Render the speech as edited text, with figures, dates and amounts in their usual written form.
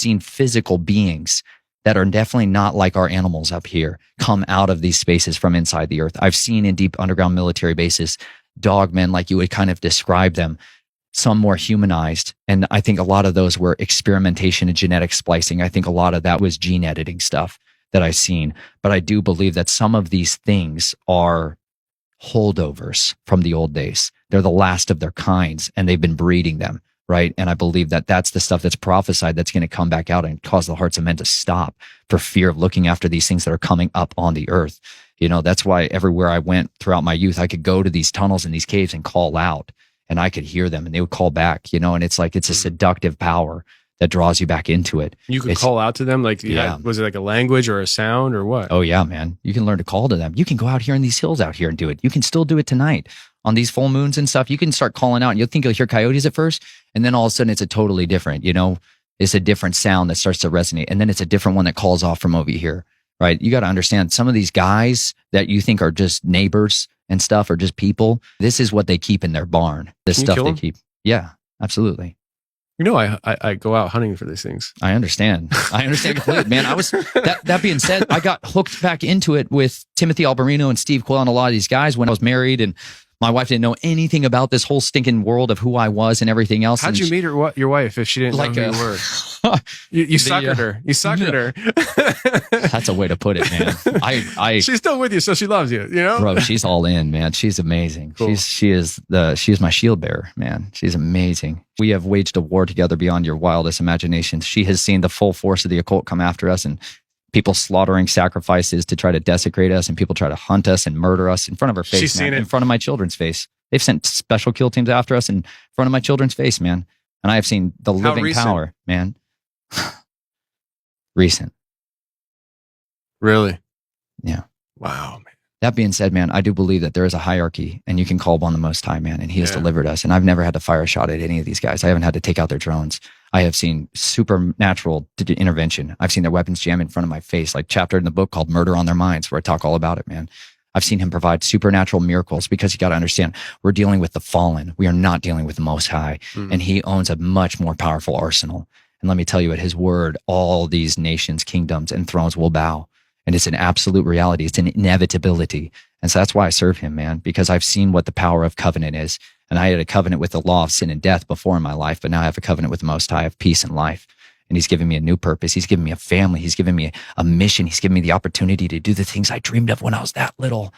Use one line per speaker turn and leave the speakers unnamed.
seen physical beings that are definitely not like our animals up here come out of these spaces from inside the earth. I've seen in deep underground military bases, dogmen, like you would kind of describe them, some more humanized. And I think a lot of those were experimentation and genetic splicing. I think a lot of that was gene editing stuff that I've seen. But I do believe that some of these things are holdovers from the old days. They're the last of their kinds, and they've been breeding them. Right. And I believe that that's the stuff that's prophesied that's going to come back out and cause the hearts of men to stop for fear of looking after these things that are coming up on the earth. You know, that's why everywhere I went throughout my youth, I could go to these tunnels and these caves and call out, and I could hear them and they would call back, you know, and it's like, it's a seductive power that draws you back into it.
You could call out to them? Like, yeah. Was it like a language or a sound or what?
Oh yeah, man. You can learn to call to them. You can go out here in these hills out here and do it. You can still do it tonight. On these full moons and stuff, you can start calling out and you'll think you'll hear coyotes at first. And then all of a sudden it's a totally different, you know, it's a different sound that starts to resonate. And then it's a different one that calls off from over here, right? You got to understand some of these guys that you think are just neighbors and stuff or just people. This is what they keep in their barn. This stuff they keep. Yeah, absolutely.
You know, I go out hunting for these things.
I understand. I understand completely, man. I was, that being said, I got hooked back into it with Timothy Alberino and Steve Quill and a lot of these guys when I was married, and my wife didn't know anything about this whole stinking world of who I was and everything else.
How'd you meet your wife if she didn't know who you were? You suckered her. You suckered her.
That's a way to put it, man.
She's still with you, so she loves you, you know?
Bro, she's all in, man. She's amazing. Cool. She is my shield bearer, man. She's amazing. We have waged a war together beyond your wildest imaginations. She has seen the full force of the occult come after us, and people slaughtering sacrifices to try to desecrate us, and people try to hunt us and murder us in front of her face.
She's seen it.
In front of my children's face. They've sent special kill teams after us in front of my children's face, man. And I have seen the living power, man. Recent.
Really?
Yeah.
Wow, man.
That being said, man, I do believe that there is a hierarchy, and you can call upon the Most High, man, and He has delivered us. And I've never had to fire a shot at any of these guys. I haven't had to take out their drones. I have seen supernatural intervention. I've seen their weapons jam in front of my face, like chapter in the book called Murder on Their Minds, where I talk all about it, man. I've seen Him provide supernatural miracles, because you got to understand, we're dealing with the fallen. We are not dealing with the Most High, and He owns a much more powerful arsenal. And let me tell you, at His word, all these nations, kingdoms, and thrones will bow. And it's an absolute reality. It's an inevitability. And so that's why I serve Him, man, because I've seen what the power of covenant is. And I had a covenant with the law of sin and death before in my life, but now I have a covenant with the Most High of peace and life. And He's given me a new purpose. He's given me a family. He's given me a mission. He's given me the opportunity to do the things I dreamed of when I was that little.